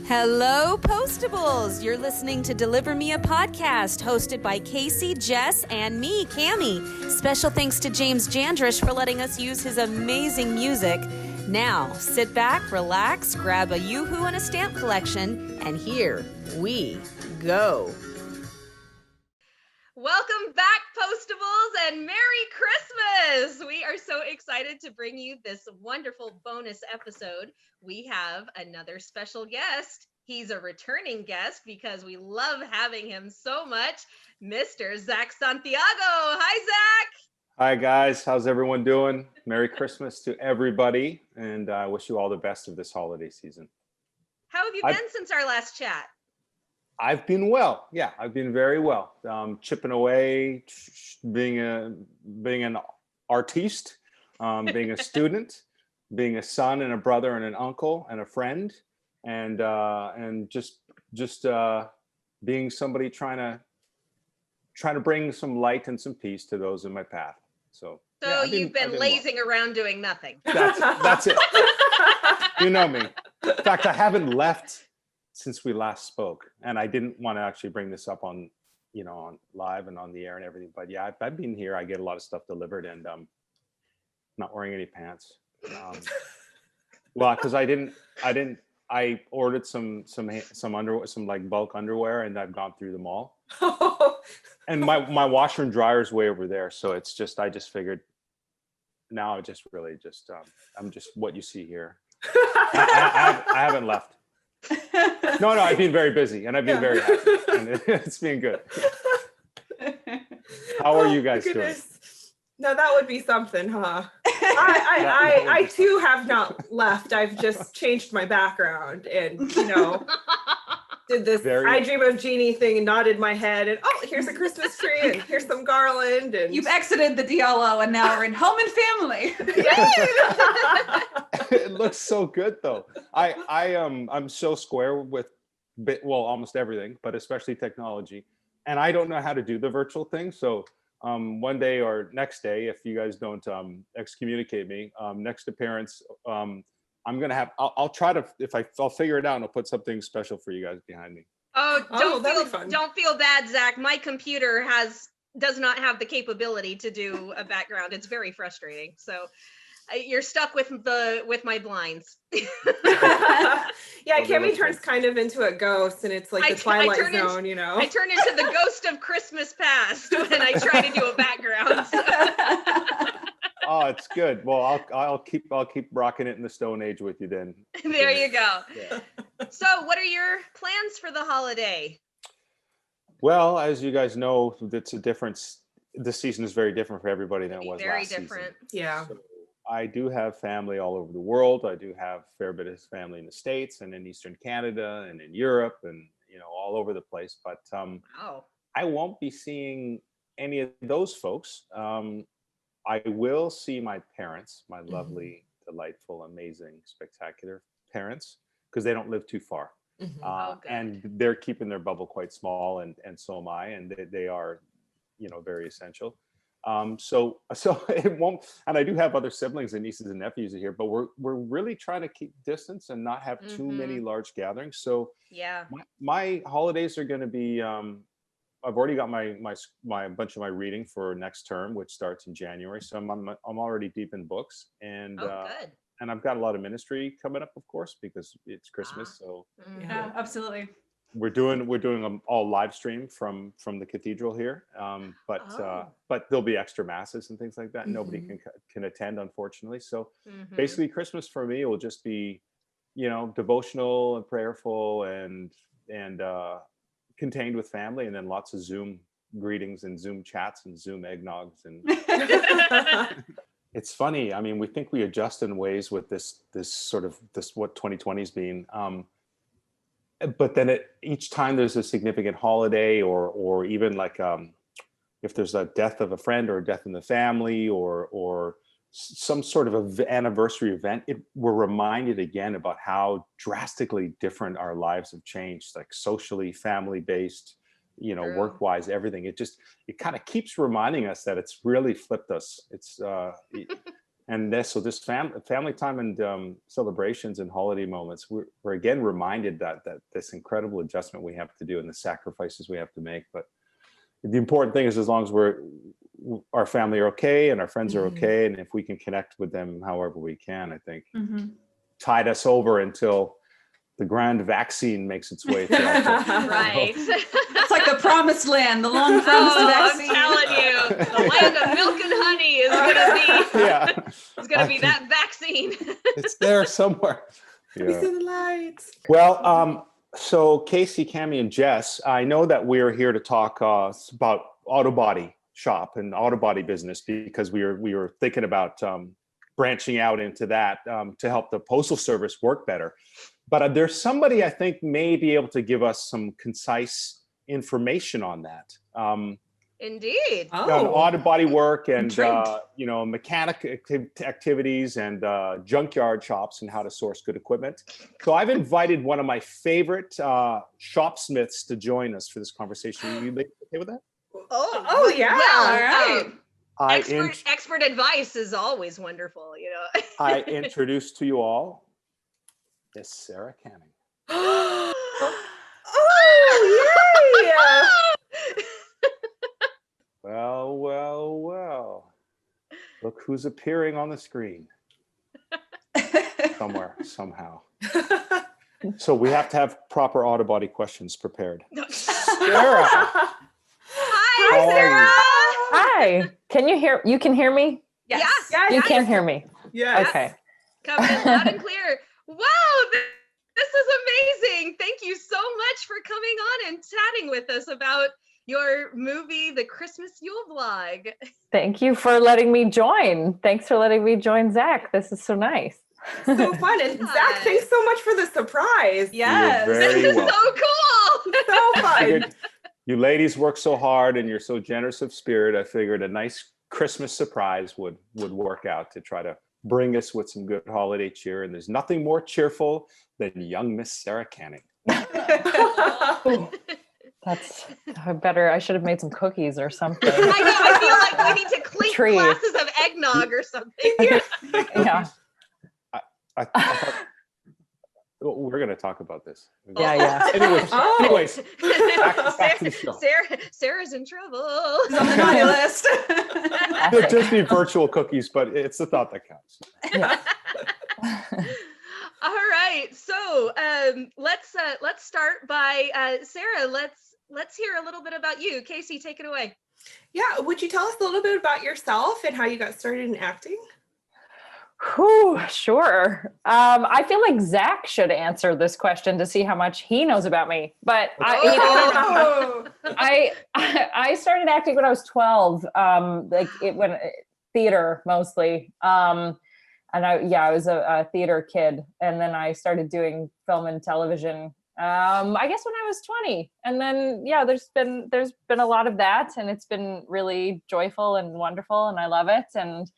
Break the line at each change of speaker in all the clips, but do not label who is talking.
Hello, Postables! You're listening to Deliver Me a Podcast, hosted by Kaycee, Jess, and me, Cammie. Special thanks to James Jandrisch for letting us use his amazing music. Now, sit back, relax, grab a yoo-hoo and a stamp collection, and here we go. Welcome back, Postables, and Merry Christmas! We are so excited to bring you this wonderful bonus episode. We have another special guest. He's a returning guest because we love having him so much, Mr. Zach Santiago. Hi, Zach.
Hi, guys. How's everyone doing? Merry Christmas to everybody, and I wish you all the best of this holiday season.
How have you been since our last chat?
I've been well. Yeah, I've been very well. Chipping away, being an artiste, being a student, being a son and a brother and an uncle and a friend, and just being somebody trying to bring some light and some peace to those in my path. So yeah,
you've been lazing around doing nothing.
That's it. You know me. In fact, I haven't left since we last spoke, and I didn't want to actually bring this up on live and on the air and everything. But yeah, I've been here. I get a lot of stuff delivered, and not wearing any pants. Well, because I ordered some underwear, some like bulk underwear, and I've gone through them all. And my washer and dryer is way over there, so it's just I just figured now I'm just what you see here. I haven't left. No, I've been very busy, and I've been very happy, and it's been good. How are you guys doing?
No, that would be something, huh? I too have not left. I've just changed my background and, did this I Dream of Jeannie thing and nodded my head and, oh, here's a Christmas tree and here's some garland. And
you've exited the DLO and now we're in home and family.
It looks so good though. I'm so square with almost everything, but especially technology. And I don't know how to do the virtual thing. So one day or next day, if you guys don't excommunicate me, next appearance, I'm gonna have. I'll try to. I'll figure it out, and I'll put something special for you guys behind me.
Don't feel bad, Zach. My computer does not have the capability to do a background. It's very frustrating. So you're stuck with my blinds.
Yeah, Cammie turns kind of into a ghost, and it's like the Twilight Zone,
I turn into the ghost of Christmas past when I try to do a background.
Oh, it's good. Well, I'll keep rocking it in the Stone Age with you then.
There you go. Yeah. So, what are your plans for the holiday?
Well, as you guys know, it's a difference. This season is very different for everybody than it was last season. Very different.
Yeah.
So I do have family all over the world. I do have a fair bit of family in the States and in Eastern Canada and in Europe and all over the place. But I won't be seeing any of those folks. I will see my parents, my lovely, delightful, amazing, spectacular parents, because they don't live too far. And they're keeping their bubble quite small, and so am I, and they are, very essential. So it won't, and I do have other siblings and nieces and nephews here, but we're really trying to keep distance and not have too many large gatherings. So yeah, my holidays are going to be, I've already got my bunch of my reading for next term, which starts in January. So I'm already deep in books, and and I've got a lot of ministry coming up, of course, because it's Christmas. So
yeah, absolutely.
We're doing them all live stream from the cathedral here, but there'll be extra masses and things like that. Nobody can attend, unfortunately. So basically, Christmas for me will just be, devotional and prayerful and contained with family, and then lots of Zoom greetings and Zoom chats and Zoom eggnogs. And it's funny. I mean, we think we adjust in ways with this what 2020's been. But then each time there's a significant holiday or even like if there's a death of a friend or a death in the family or some sort of anniversary event, we're reminded again about how drastically different our lives have changed, like socially, family-based, work-wise, everything. It kind of keeps reminding us that it's really flipped us. It's this family time and celebrations and holiday moments, we're again reminded that this incredible adjustment we have to do and the sacrifices we have to make. But the important thing is, as long as our family are okay and our friends are okay, and if we can connect with them however we can, I think tide us over until the grand vaccine makes its way through.
Right.
It's like the promised land, the long promised vaccine.
I'm telling you, the land of milk and honey is gonna be that vaccine.
It's there somewhere.
We see the lights.
Well, so Kaycee, Cami, and Jess, I know that we're here to talk about auto body shop and auto body business, because we were thinking about branching out into that to help the Postal Service work better. But there's somebody I think may be able to give us some concise information on that.
Indeed.
On auto body work and mechanic activities and junkyard shops and how to source good equipment. So I've invited one of my favorite shopsmiths to join us for this conversation. You okay with that?
Oh yeah.
All right.
I
expert advice is always wonderful,
I introduce to you all Miss Sara Canning.
Oh yay!
Well. Look who's appearing on the screen. Somewhere, somehow. So we have to have proper auto body questions prepared. Sara.
Hi, Sara.
Hi. Can you hear? You can hear me?
Yes.
You can hear me.
Yes.
Okay.
Coming in loud and clear. Wow, this is amazing. Thank you so much for coming on and chatting with us about your movie, The Christmas Yule Vlog.
Thank you for letting me join. Thanks for letting me join Zach. This is so nice.
So fun. And Zach, thanks so much for the surprise.
Yes.
This is so cool.
So fun.
You ladies work so hard and you're so generous of spirit. I figured a nice Christmas surprise would work out to try to bring us with some good holiday cheer. And there's nothing more cheerful than young Miss Sara Canning.
That's better. I should have made some cookies or something.
I know. I feel like we need to clink glasses of eggnog or something.
Yeah.
I thought, we're going to talk about this.
Yeah.
Anyways, back to the show.
Sarah's in trouble.
It's on the naughty list.
They'll just be virtual cookies, but it's the thought that counts.
Yeah.
All right. So let's start by Sara. Let's hear a little bit about you. Kaycee, take it away.
Yeah. Would you tell us a little bit about yourself and how you got started in acting?
Whew, sure. I feel like Zach should answer this question to see how much he knows about me. But I started acting when I was 12. Theater mostly. And I was a theater kid, and then I started doing film and television. I guess when I was 20, and then there's been a lot of that, and it's been really joyful and wonderful, and I love it. And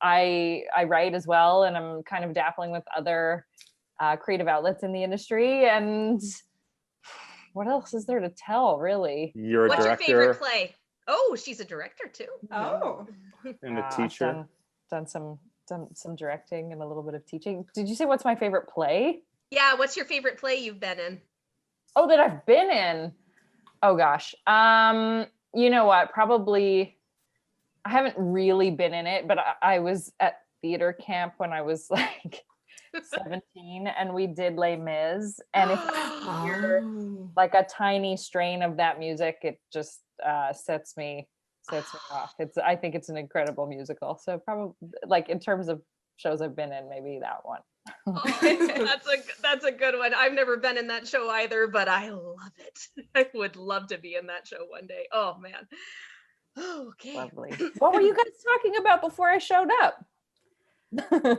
I write as well, and I'm kind of dappling with other creative outlets in the industry. And what else is there to tell, really?
What's your favorite play? Oh, she's a director too.
Oh,
and a teacher.
Done some directing and a little bit of teaching. Did you say what's my favorite play?
Yeah, what's your favorite play you've been in?
Oh, that I've been in. Oh gosh. You know what? Probably I haven't really been in it, but I was at theater camp when I was like 17, and we did Les Mis. And if I hear like a tiny strain of that music, it just sets me off. I think it's an incredible musical. So probably, like, in terms of shows I've been in, maybe that one.
That's a good one. I've never been in that show either, but I love it. I would love to be in that show one day. Oh man. Okay.
Lovely. What were you guys talking about before I showed up?
Auto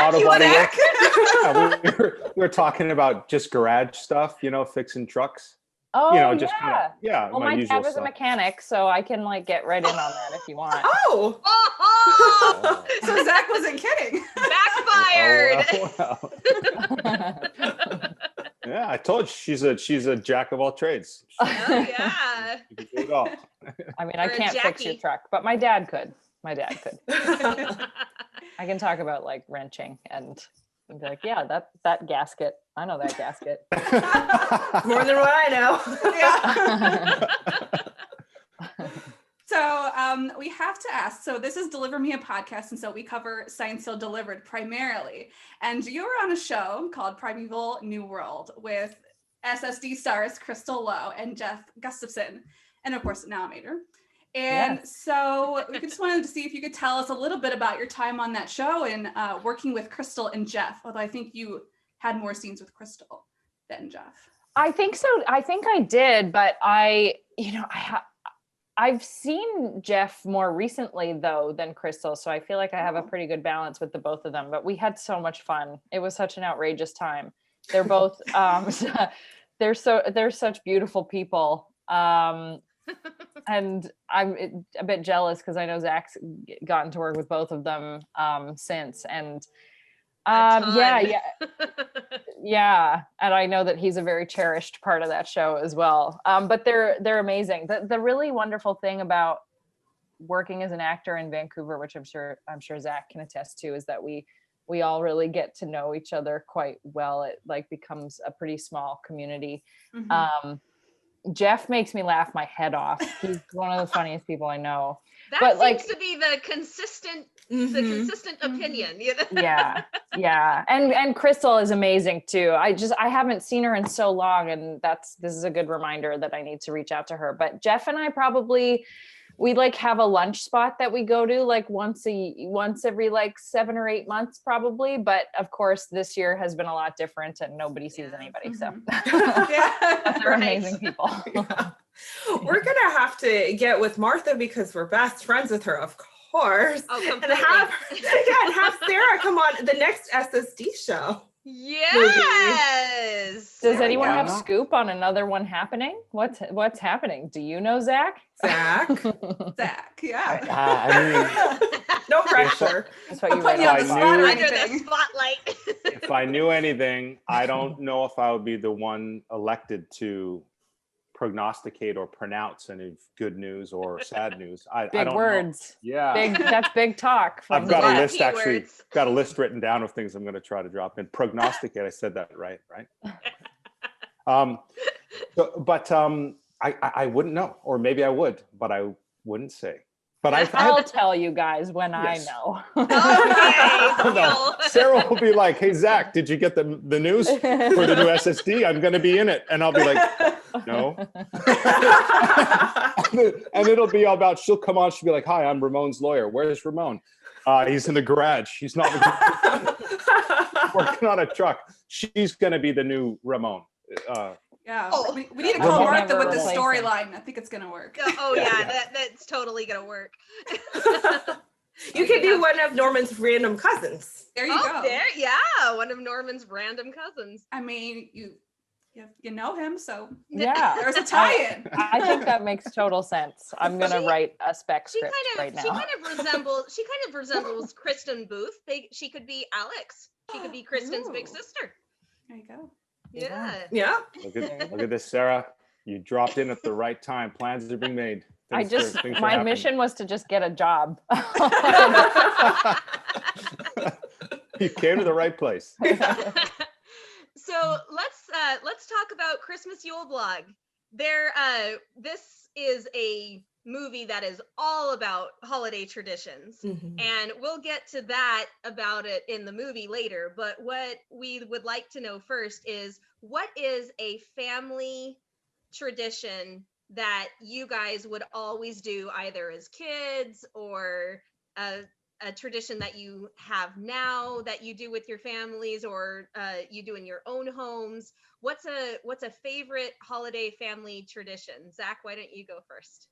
body work. We were talking about just garage stuff, fixing trucks.
Oh,
Well,
my dad was a mechanic, so I can like get right in on that if you want.
Oh.
So Zach wasn't kidding.
Backfired.
Yeah, I told you she's a jack of all trades.
Oh yeah.
She can do it all.
I mean, I can't fix your truck, but my dad could. My dad could. I can talk about like wrenching and be like, yeah, that gasket. I know that gasket.
More than what I know.
Yeah. So we have to ask, so this is Deliver Me a Podcast, and so we cover Science Still Delivered primarily. And you were on a show called Primeval New World with SSD stars Crystal Lowe and Jeff Gustafson, and of course, now Mater. And so we just wanted to see if you could tell us a little bit about your time on that show and working with Crystal and Jeff, although I think you had more scenes with Crystal than Jeff.
I think so. I think I did, but I've seen Jeff more recently though than Crystal, so I feel like I have a pretty good balance with the both of them. But we had so much fun. It was such an outrageous time. They're both they're such beautiful people. And I'm a bit jealous because I know Zach's gotten to work with both of them since, and yeah, and I know that he's a very cherished part of that show as well. But they're amazing. The really wonderful thing about working as an actor in Vancouver, which I'm sure Zach can attest to, is that we all really get to know each other quite well. It like becomes a pretty small community. Mm-hmm. Jeff makes me laugh my head off. He's one of the funniest people I know.
That seems to be the consistent opinion. You know?
Yeah. And Crystal is amazing too. I haven't seen her in so long, and this is a good reminder that I need to reach out to her. But Jeff and I we like have a lunch spot that we go to like once every like 7 or 8 months probably. But of course this year has been a lot different and nobody sees anybody. So they're amazing people.
Yeah. We're going to have to get with Martha because we're best friends with her, of course.
Oh,
and have Sarah come on the next SSD show.
Yes.
Does anyone have scoop on another one happening? What's happening? Do you know, Zach?
Zach,
yeah.
I mean,
no pressure.
That's what you
under the spotlight.
If I knew anything, I don't know if I would be the one elected to prognosticate or pronounce any good news or sad news. I don't
words.
Know. Yeah.
That's big talk.
I've got a list got a list written down of things I'm going to try to drop in. Prognosticate, I said that right? I wouldn't know, or maybe I would, but I wouldn't say. But
I'll tell you guys when I know.
Okay.
No, Sarah will be like, "Hey Zach, did you get the news for the new SSD? I'm going to be in it," and I'll be like, "No." And it'll be all about. She'll come on. She'll be like, "Hi, I'm Ramon's lawyer. Where's Ramon? He's in the garage. He's not working on a truck. She's going to be the new Ramon."
We need to call Martha with the storyline. I think it's gonna work.
That's totally gonna work.
You could be one of Norman's random cousins.
There you go.
One of Norman's random cousins.
I mean, you know him, so
there's
a tie-in.
I think that makes total sense. I'm gonna write a spec script right now.
She kind of resembles Kristen Booth. She could be Alex. She could be Kristen's big sister.
There you go.
Yeah.
Look at this, Sarah. You dropped in at the right time. Plans are being made.
My mission was to just get a job.
You came to the right place.
So let's talk about Christmas Yule Blog. This is a movie that is all about holiday traditions, and we'll get to that about it in the movie later. But what we would like to know first is, what is a family tradition that you guys would always do, either as kids or a tradition that you have now that you do with your families, or you do in your own homes? What's a favorite holiday family tradition? Zach, why don't you go first?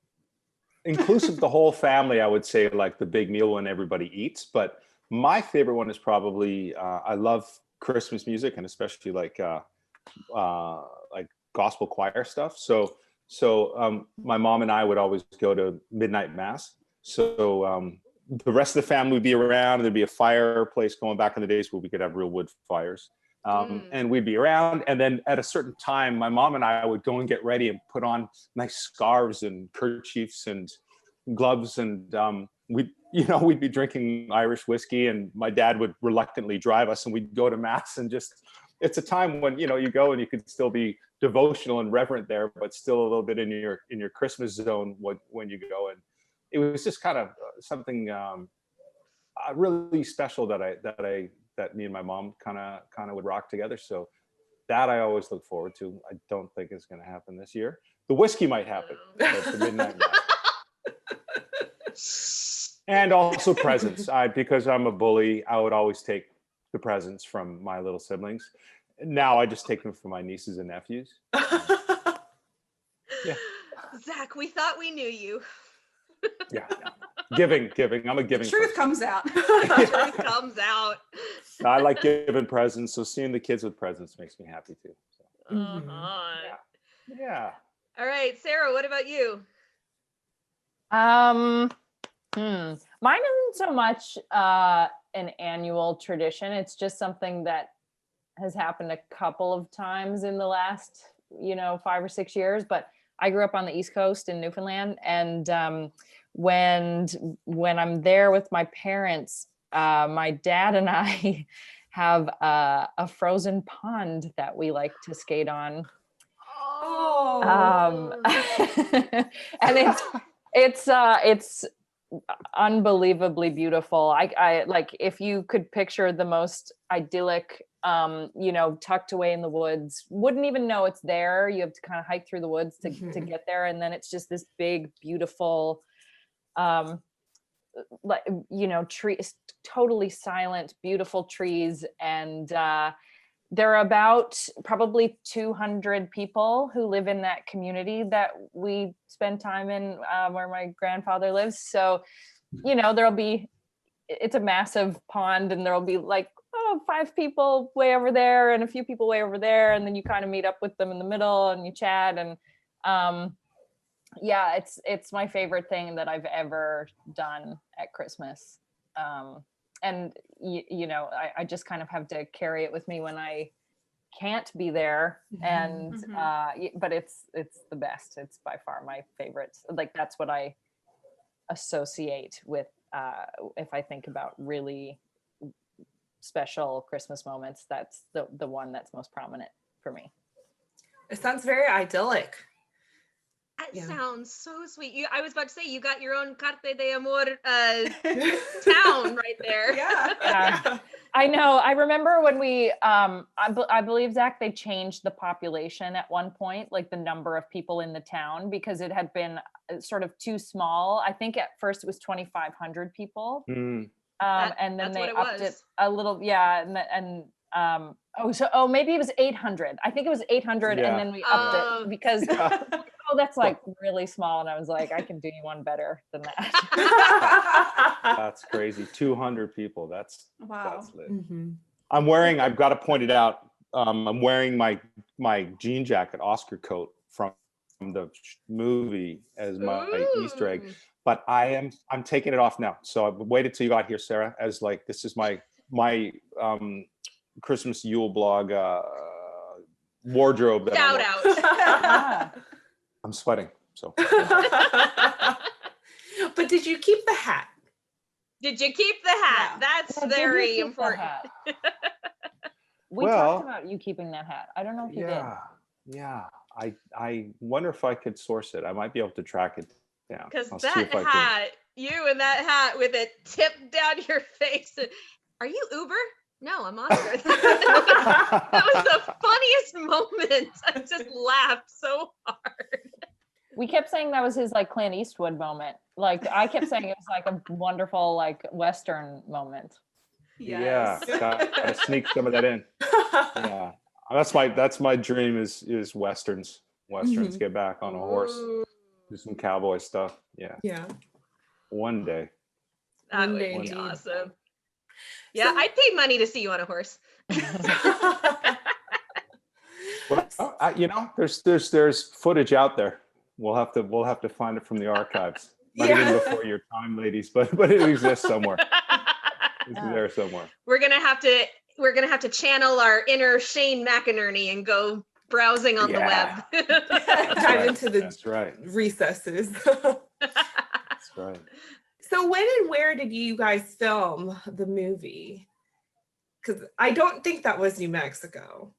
Inclusive the whole family, I would say, like the big meal when everybody eats. But my favorite one is probably I love Christmas music, and especially like gospel choir stuff. So my mom and I would always go to midnight mass. So the rest of the family would be around, and there'd be a fireplace going back in the days where we could have real wood fires. And we'd be around, and then at a certain time, my mom and I would go and get ready and put on nice scarves and kerchiefs and gloves, and we'd be drinking Irish whiskey, and my dad would reluctantly drive us, and we'd go to mass, and just, it's a time when, you go and you could still be devotional and reverent there, but still a little bit in your Christmas zone when you go. And it was just kind of something really special that me and my mom kind of would rock together. So that I always look forward to. I don't think it's going to happen this year. The whiskey might happen, but the midnight mass. And also presents. Because I'm a bully, I would always take the presents from my little siblings. Now I just take them from my nieces and nephews. Yeah.
Zach, we thought we knew you.
Yeah. Giving. I'm a giving.
The truth
person.
comes out.
The truth comes out.
I like giving presents, so seeing the kids with presents makes me happy too. So. Yeah.
All right, Sarah, what about you?
Mine isn't so much an annual tradition. It's just something that has happened a couple of times in the last, 5 or 6 years. But I grew up on the East Coast in Newfoundland, and when I'm there with my parents, my dad and I have a frozen pond that we like to skate on. And it's unbelievably beautiful. I like, if you could picture the most idyllic, tucked away in the woods, wouldn't even know it's there. You have to kind of hike through the woods to get there. And then it's just this big, beautiful, trees, totally silent, beautiful trees. And there are about probably 200 people who live in that community that we spend time in, where my grandfather lives. So, it's a massive pond, and there'll be 5 people way over there and a few people way over there. And then you kind of meet up with them in the middle and you chat. And it's my favorite thing that I've ever done at Christmas. And I just kind of have to carry it with me when I can't be there. And but it's the best. It's by far my favorite. Like, that's what I associate with if I think about really special Christmas moments. That's the one that's most prominent for me.
It sounds very idyllic.
That sounds so sweet. I was about to say, you got your own Carte de Amor town right there.
Yeah.
I know. I remember when we, I believe, Zach, they changed the population at one point, like the number of people in the town, because it had been sort of too small. I think at first it was 2,500 people. And then they upped it a little. Yeah. Maybe it was 800. I think it was 800. And then we upped it because that's like really small. And I was like, I can do you one better than that.
That's crazy. 200 people. That's lit. I've got to point it out. I'm wearing my jean jacket, Oscar coat from the movie as my Easter egg, but I'm taking it off now. So I've waited till you got here, Sarah, as like, this is my Christmas Yule blog wardrobe.
Shout out.
I'm sweating. So.
But did you keep the hat?
Did you keep the hat? Yeah. That's very important.
We talked about you keeping that hat. I don't know if you did.
Yeah. I wonder if I could source it. I might be able to track it down.
Because that hat, you and that hat with it tipped down your face. Are you Uber? No, I'm Oscar. That was the funniest moment. I just laughed so hard.
We kept saying that was his like Clint Eastwood moment. Like, I kept saying it was like a wonderful like Western moment.
Yes. Yeah, gotta sneak some of that in. Yeah, that's my dream is Westerns. Get back on a horse, do some cowboy stuff. Yeah. One day.
That would be awesome. Yeah, I'd pay money to see you on a horse.
Well, there's footage out there. We'll have to find it from the archives. Not even before your time, ladies, but it exists somewhere. It's there somewhere.
We're gonna have to channel our inner Shane McInerney and go browsing on the web.
Dive into the recesses.
That's right.
So when and where did you guys film the movie? Because I don't think that was New Mexico.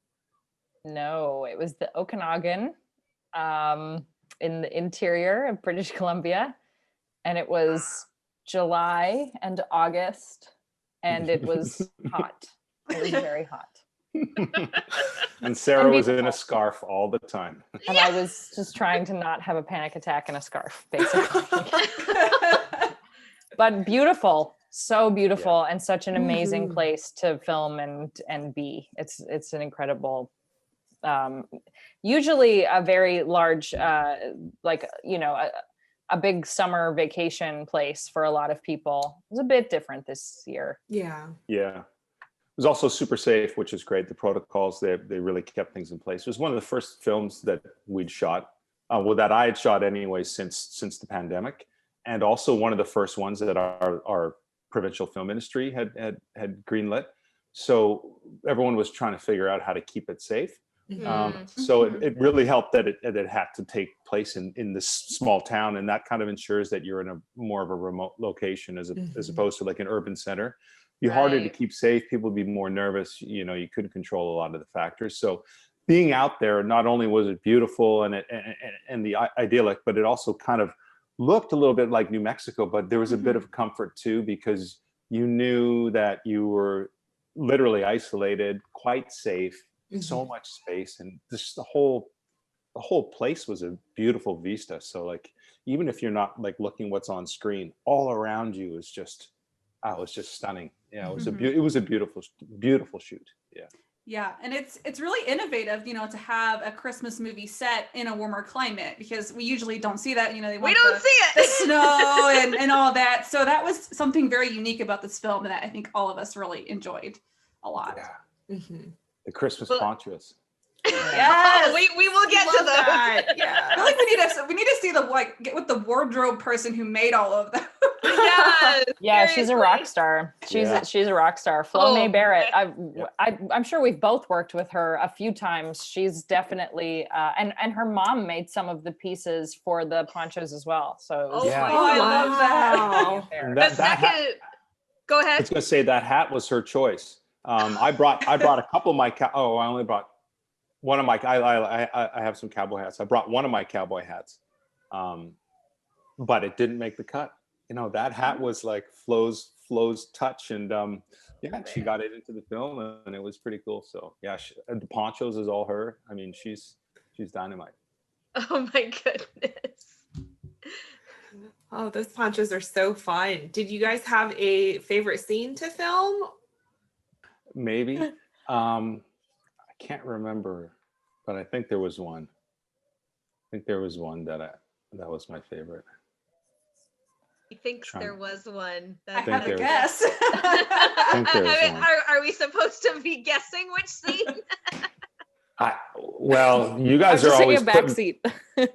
No, it was the Okanagan, in the interior of British Columbia. And it was July and August, and it was hot. It was very hot.
And Sara was in a scarf all the time.
And I was just trying to not have a panic attack in a scarf, basically. But beautiful, so beautiful, and such an amazing place to film and be. It's an incredible, usually a very large, like, you know, a big summer vacation place for a lot of people. It was a bit different this year.
Yeah.
Yeah. It was also super safe, which is great. The protocols, they really kept things in place. It was one of the first films that we'd shot, that I had shot anyway since the pandemic. And also one of the first ones that our provincial film ministry had greenlit. So everyone was trying to figure out how to keep it safe. So it really helped that it had to take place in this small town, and that kind of ensures that you're in a more of a remote location as opposed to like an urban center. Be harder to keep safe. People would be more nervous. You know, you couldn't control a lot of the factors. So being out there, not only was it beautiful and the idyllic, but it also kind of looked a little bit like New Mexico, but there was a bit of comfort too, because you knew that you were literally isolated, quite safe, so much space, and just the whole place was a beautiful vista. So like, even if you're not like looking what's on screen, all around you is just, it was just stunning. Yeah, it was a beautiful shoot. Yeah.
Yeah, and it's really innovative, you know, to have a Christmas movie set in a warmer climate, because we usually don't see that. You know,
we don't see it.
The snow and all that. So that was something very unique about this film that I think all of us really enjoyed a lot.
Yeah. The Christmas ponchos.
Yes,
we will get to those.
That. Yeah,
I feel like we need to see get with the wardrobe person who made all of them.
Yes,
yeah, she's a rock star. She's a rock star. Flo May Barrett. I'm sure we've both worked with her a few times. She's definitely and her mom made some of the pieces for the ponchos as well. So it was
I love that.
Go ahead.
I was going to say that hat was her choice. I brought a couple of my I only brought one of my I have some cowboy hats. I brought one of my cowboy hats, but it didn't make the cut. You know, that hat was like Flo's touch, and she got it into the film, and it was pretty cool. So yeah, the ponchos is all her. I mean, she's dynamite.
Oh my goodness.
Oh, those ponchos are so fun. Did you guys have a favorite scene to film?
Maybe. I can't remember, but I think there was one. That was my favorite.
He thinks there was one.
I have a guess.
Are we supposed to be guessing which scene?
You guys are always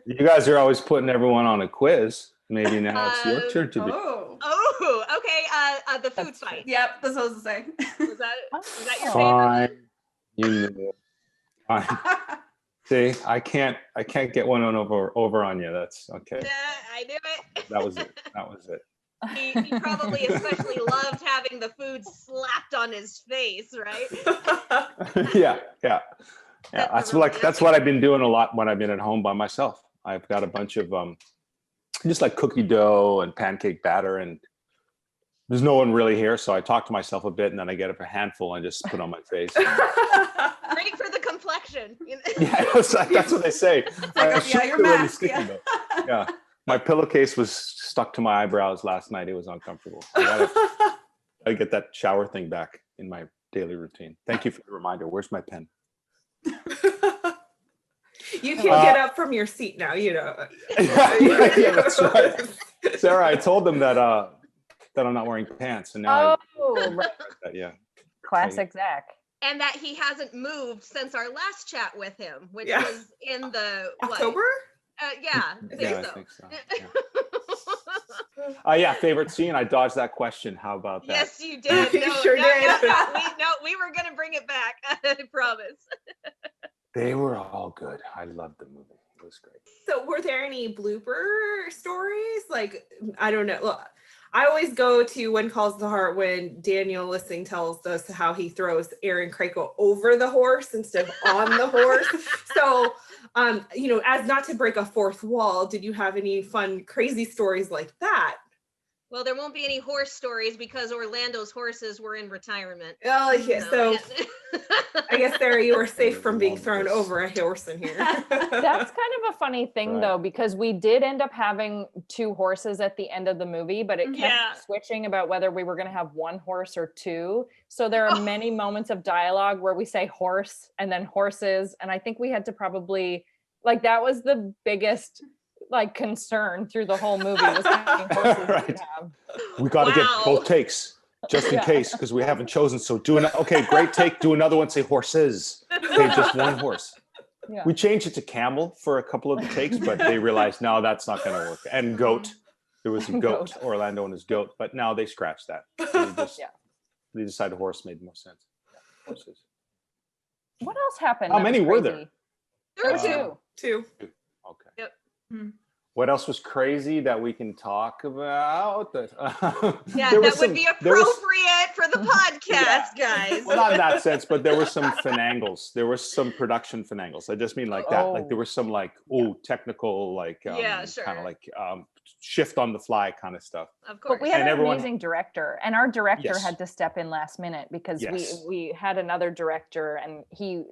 you
guys are always putting everyone on a quiz. Maybe now it's your turn to be.
Oh, okay. The food fight.
Yep, that's what I was saying.
Was that your
Fine.
favorite?
You knew it. Fine. See, I can't get one over on you. That's okay.
I knew it.
That was it.
He probably especially loved having the food slapped on his face, right?
Yeah. That's what I've been doing a lot when I've been at home by myself. I've got a bunch of just like cookie dough and pancake batter, and there's no one really here, so I talk to myself a bit, and then I get up a handful and just put on my face.
Great for the complexion.
Yeah, that's what they say.
Your mask.
Yeah. My pillowcase was stuck to my eyebrows last night. It was uncomfortable. I gotta get that shower thing back in my daily routine. Thank you for the reminder. Where's my pen?
You can get up from your seat now, you know.
Yeah, that's right. Sara, I told them that I'm not wearing pants, and now
right.
Yeah.
Classic Zach.
And that he hasn't moved since our last chat with him, which was in the
October?
I
think so. Yeah. Favorite scene? I dodged that question. How about that?
Yes, you did.
You sure did.
We were gonna bring it back. I promise.
They were all good. I loved the movie. It was great.
So were there any blooper stories? Like, I don't know. Look, I always go to When Calls the Heart when Daniel Lissing tells us how he throws Aaron Krakow over the horse instead of on the horse. So, as not to break a fourth wall, did you have any fun, crazy stories like that?
Well, there won't be any horse stories because Orlando's horses were in retirement.
Oh, yeah. So I guess there you were safe from being thrown over a horse in here.
That's kind of a funny thing, though, because we did end up having 2 horses at the end of the movie, but it kept switching about whether we were going to have 1 horse or 2. So there are many moments of dialogue where we say horse and then horses. And I think we had to probably, like, that was the biggest concern through the whole movie was how many horses we have.
We got to get both takes just in case, because we haven't chosen. So okay, great take. Do another one. Say horses. Okay, just 1 horse. Yeah. We changed it to camel for a couple of the takes, but they realized no, that's not going to work. And goat. There was a goat. Orlando and his goat, but now they scratched that. They decided horse made more sense. Yeah, horses.
What else happened?
How many were there?
There were 2.
Okay.
Yep.
What else was crazy that we can talk about?
That would be appropriate for the podcast, guys.
Well, not in that sense, but there were some finangles. There were some production finangles. I just mean like that. Like there was some technical, kind of shift on the fly kind of stuff.
Of course.
But we had an amazing director, and our director had to step in last minute because we had another director, and he,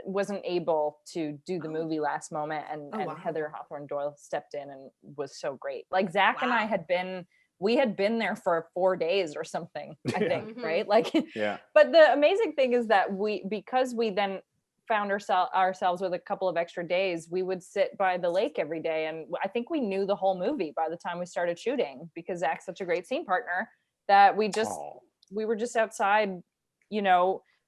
wasn't able to do the movie last moment, and Heather Hawthorne Doyle stepped in and was so great. Like Zach and I had been there for 4 days or something, I think, right? But the amazing thing is that because we then found ourselves with a couple of extra days, we would sit by the lake every day, and I think we knew the whole movie by the time we started shooting because Zach's such a great scene partner that we were just outside,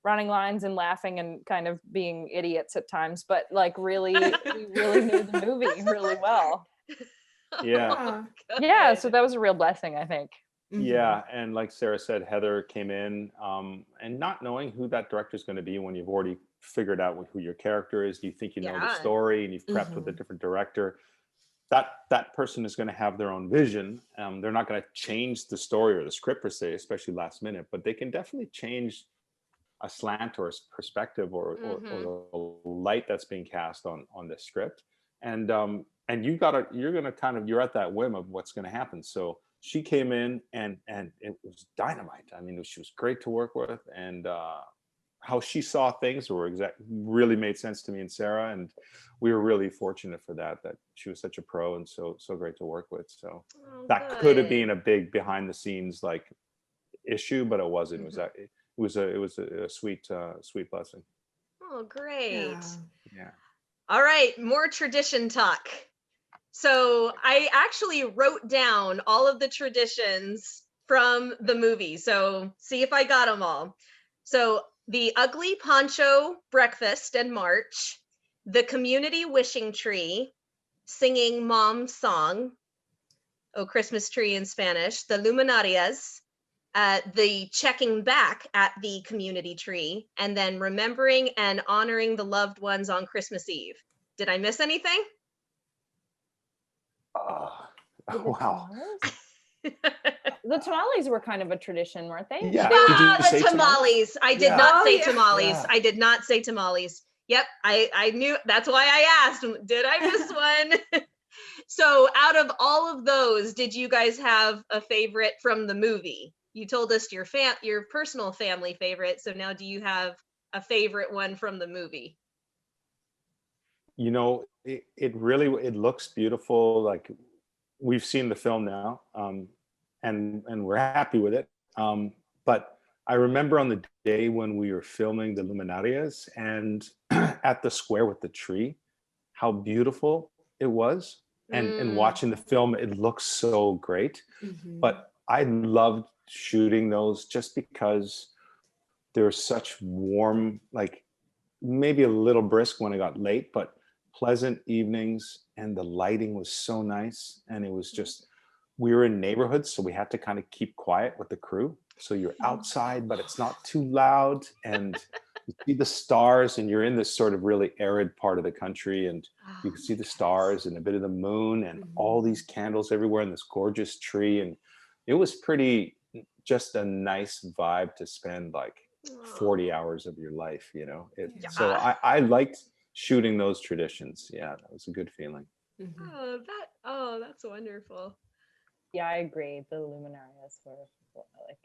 running lines and laughing and kind of being idiots at times, but really we really knew the movie really well. So that was a real blessing, I think.
And like Sarah said, Heather came in and not knowing who that director is going to be when you've already figured out who your character is, you think know the story and you've prepped with a different director, that person is going to have their own vision. They're not going to change the story or the script per se, especially last minute, but they can definitely change a slant or a perspective or the light that's being cast on this script. And you're at that whim of what's going to happen. So she came in and it was dynamite. I mean, she was great to work with, and how she saw things really made sense to me and Sarah, and we were really fortunate for that she was such a pro and so great to work with. So that could have been a big behind the scenes issue, but it wasn't. It was a sweet blessing.
Oh, great.
Yeah.
All right, more tradition talk. So I actually wrote down all of the traditions from the movie. So see if I got them all. So the ugly poncho breakfast and march, the community wishing tree, singing mom's song, Christmas tree in Spanish, the luminarias, the checking back at the community tree, and then remembering and honoring the loved ones on Christmas Eve. Did I miss anything?
Wow.
The tamales were kind of a tradition, weren't they?
Yeah.
The tamales. I did not say tamales. Yeah. I did not say tamales. Yep. I knew. That's why I asked. Did I miss one? So out of all of those, did you guys have a favorite from the movie? You told us your personal family favorite. So now do you have a favorite one from the movie?
It looks beautiful. Like, we've seen the film now, and we're happy with it. But I remember on the day when we were filming the luminarias and at the square with the tree, how beautiful it was. And watching the film, it looks so great. Mm-hmm. But I loved shooting those just because there's such warm, maybe a little brisk when it got late, but pleasant evenings, and the lighting was so nice. And it was just, we were in neighborhoods, so we had to kind of keep quiet with the crew. So you're outside, but it's not too loud. And You see the stars, and you're in this sort of really arid part of the country, and you can see the stars and a bit of the moon and all these candles everywhere and this gorgeous tree. And it was just a nice vibe to spend like 40 hours of your life, you know. So I liked shooting those traditions. Yeah, that was a good feeling.
That's wonderful.
Yeah, I agree. The luminarias were like,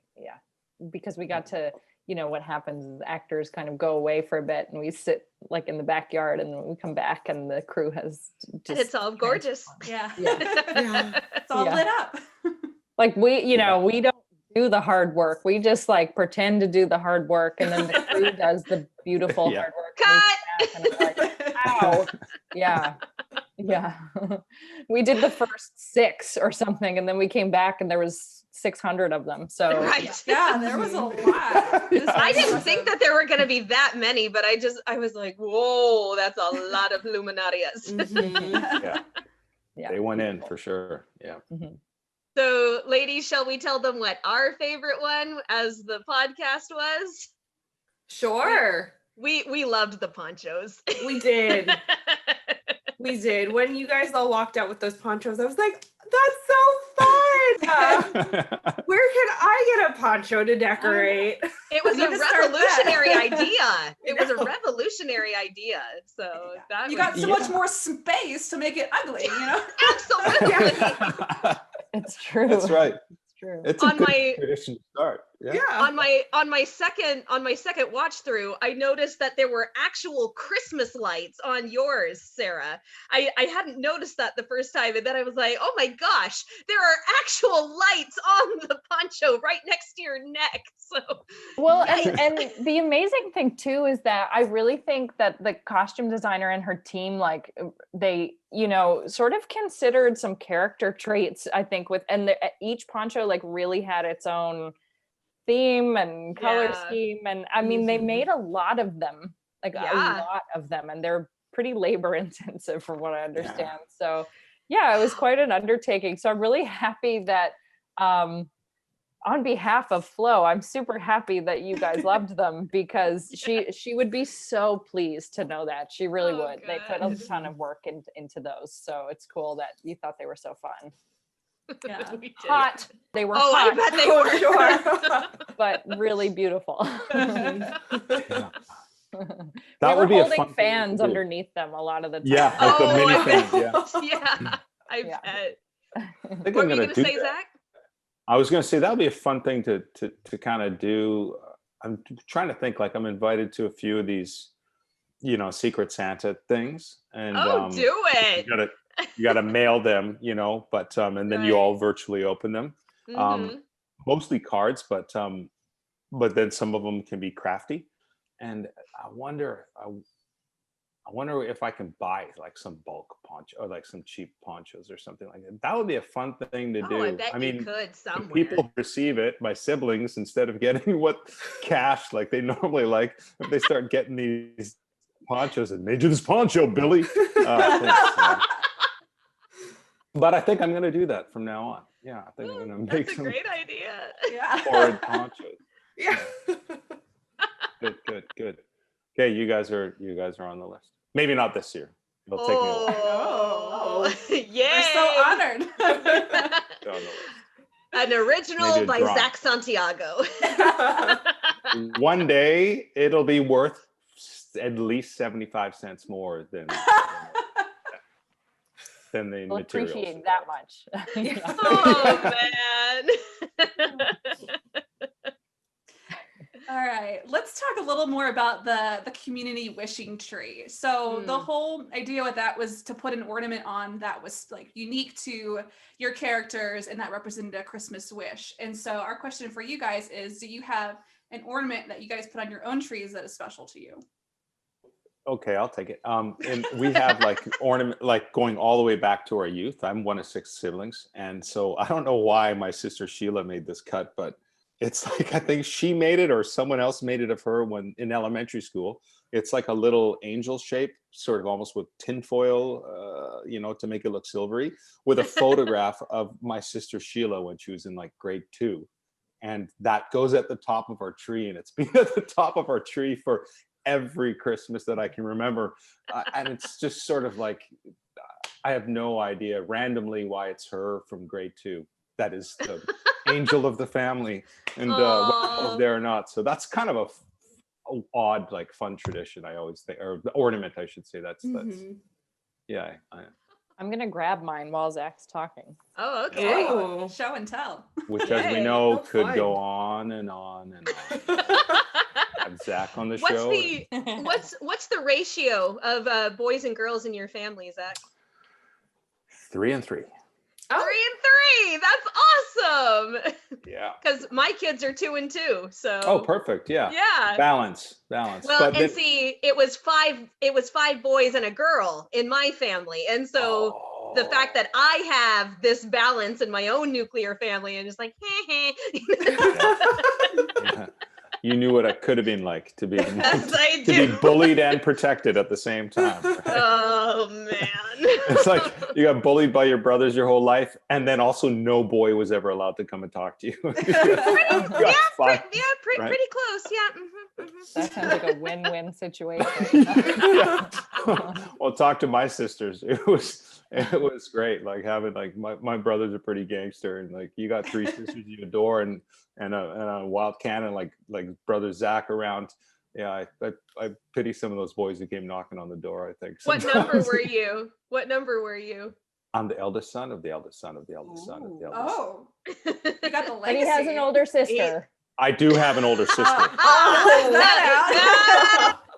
because we got to, you know, what happens is actors kind of go away for a bit and we sit like in the backyard and then we come back and the crew has just.
And it's all gorgeous.
Yeah.
It's
all lit up.
Like we don't do the hard work. We just like pretend to do the hard work, and then the crew does the beautiful hard work.
Cut.
And we're like, wow. Yeah. We did the first 6 or something, and then we came back and there was 600 of them. So
there was a lot.
I didn't think that there were going to be that many, but I was like, whoa, that's a lot of luminarias.
They went in for sure.
So, ladies, shall we tell them what our favorite one as the podcast was?
Sure.
We loved the ponchos.
We did. We did. When you guys all walked out with those ponchos, I was like, that's so fun. Where can I get a poncho to decorate?
It was a revolutionary idea. It was a revolutionary idea. So that
you got so much more space to make it ugly, you know?
Absolutely.
It's true.
That's right.
It's true.
It's a good tradition to start.
On my second watch through, I noticed that there were actual Christmas lights on yours, Sarah. I hadn't noticed that the first time, and then I was like, oh my gosh, there are actual lights on the poncho right next to your neck. So
and the amazing thing too is that I really think that the costume designer and her team, like they, you know, sort of considered some character traits, I think, each poncho like really had its own theme and color scheme, and I mean they made a lot of them, a lot of them, and they're pretty labor intensive from what I understand. So it was quite an undertaking. So I'm really happy that on behalf of Flo, I'm super happy that you guys loved them, because she would be so pleased to know that. She really would. Good. They put a ton of work into those, so it's cool that you thought they were so fun. Hot. They were hot.
I bet they were.
Sure.
But really beautiful.
That
would be holding fans underneath them a lot of the time.
Yeah, like the mini fans.
I bet.
What
were you going to say, Zach?
I was going to say that would be a fun thing to kind of do. I'm trying to think, like I'm invited to a few of these, you know, Secret Santa things, and
do it.
You got to mail them, you know, but and then you all virtually open them. Mostly cards, but then some of them can be crafty, and I wonder if I can buy like some bulk poncho or like some cheap ponchos or something like that. That would be a fun thing to do.
I bet you could somewhere.
If people receive it, my siblings, instead of getting cash like they normally like, if they start getting these ponchos and made you this poncho, Billy. But I think I'm going to do that from now on. Yeah, I think I'm going to make some.
That's a great idea.
Horrid ponchos. Yeah. Good. Okay, you guys are on the list. Maybe not this year. It'll take me a while.
Oh, yeah!
We're so honored.
An original by Zach Santiago.
One day it'll be worth at least 75 cents more than the materials.
Appreciate that much.
Oh man.
All right, let's talk a little more about the community wishing tree. So the whole idea with that was to put an ornament on that was like unique to your characters and that represented a Christmas wish. And so our question for you guys is, do you have an ornament that you guys put on your own trees that is special to you?
Okay, I'll take it. And we have like ornament, like going all the way back to our youth. I'm one of 6 siblings. And so I don't know why my sister Sheila made this cut, but it's like, I think she made it or someone else made it of her when in elementary school. It's like a little angel shape, sort of almost with tinfoil, to make it look silvery, with a photograph of my sister Sheila when she was in like grade 2. And that goes at the top of our tree, and it's been at the top of our tree for every Christmas that I can remember. And it's just sort of like, I have no idea randomly why it's her from grade 2. That is the angel of the family, and whether I was there or not. So that's kind of a odd, like, fun tradition. I always think, or the ornament, I should say. That's yeah.
I'm gonna grab mine while Zach's talking.
Oh, okay.
Ooh. Show and tell.
Which, as we know, could go on and on and on. Have Zach on the show.
What's the ratio of boys and girls in your family, Zach?
3 and 3.
3 and 3. That's awesome.
Yeah.
Because my kids are 2 and 2. So.
Oh, perfect. Yeah.
Yeah.
Balance.
Well, but see, it was 5 boys and a girl in my family, and so the fact that I have this balance in my own nuclear family, and just like,
yeah. You knew what it could have been like to be bullied and protected at the same time. Right?
Oh man.
It's like you got bullied by your brothers your whole life, and then also no boy was ever allowed to come and talk to you.
Pretty close. Yeah.
That sounds like a win-win situation.
Yeah. Well, talk to my sisters. It was great. Like having, like, my brothers are pretty gangster, and like you got 3 sisters you adore, and a wild cannon like brother Zach around. Yeah, I pity some of those boys who came knocking on the door, I think.
What number were you?
I'm the eldest son of the eldest son of the eldest son of the eldest son.
Oh, you got the legacy.
But he has an older sister.
I do have an older sister.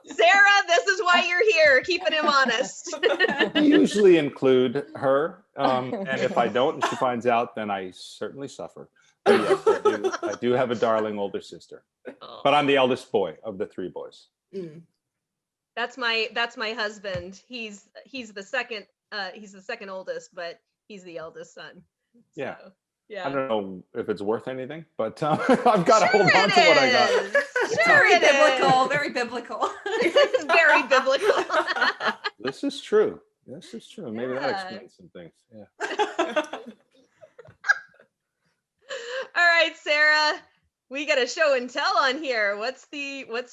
Sarah, this is why you're here, keeping him honest.
I usually include her, and if I don't and she finds out, then I certainly suffer. But yes, I do have a darling older sister, but I'm the eldest boy of the 3 boys.
That's my husband. He's the second oldest, but he's the eldest son. So, yeah.
I don't know if it's worth anything, but I've got to hold on to what I got.
Very biblical. Very biblical.
Very biblical.
This is true. Maybe that explains some things. Yeah.
All right, Sarah, we got a show and tell on here. What's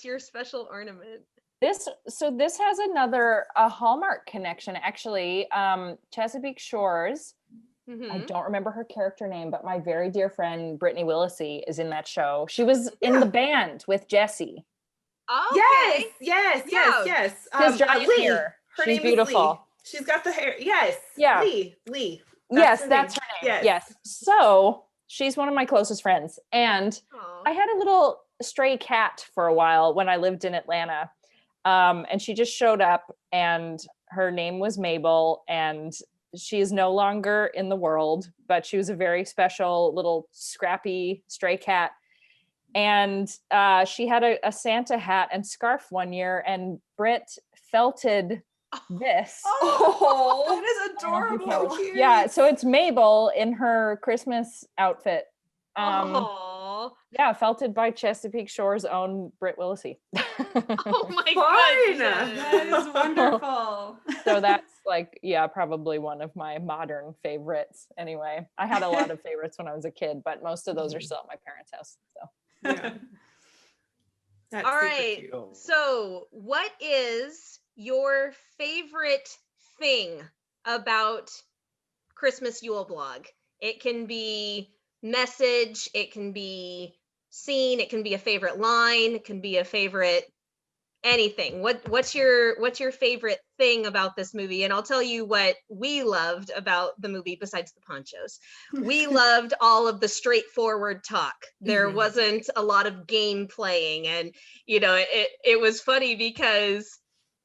your special ornament?
This has a Hallmark connection, actually. Chesapeake Shores. Mm-hmm. I don't remember her character name, but my very dear friend Brittany Willisey is in that show. She was in the band with Jessie.
Oh, okay.
Yes.
She has giant hair. She's beautiful.
Lee. She's got the hair. Yes.
Yeah.
Lee.
That's her name. Yes. So she's one of my closest friends. And I had a little stray cat for a while when I lived in Atlanta. And she just showed up, and her name was Mabel, and she is no longer in the world, but she was a very special little scrappy stray cat. And she had a Santa hat and scarf one year, and Britt felted this.
Oh, that is adorable.
Yeah, so it's Mabel in her Christmas outfit. Yeah, felted by Chesapeake Shore's own Britt Willisey.
Oh my goodness.
That is wonderful.
So that's probably one of my modern favorites. Anyway, I had a lot of favorites when I was a kid, but most of those are still at my parents' house. So
yeah.
All right. So what is your favorite thing about Christmas Yule blog? It can be message, it can be scene, it can be a favorite line, it can be a favorite anything. What's your favorite thing about this movie? And I'll tell you what we loved about the movie besides the ponchos. We loved all of the straightforward talk. There wasn't a lot of game playing, and it was funny because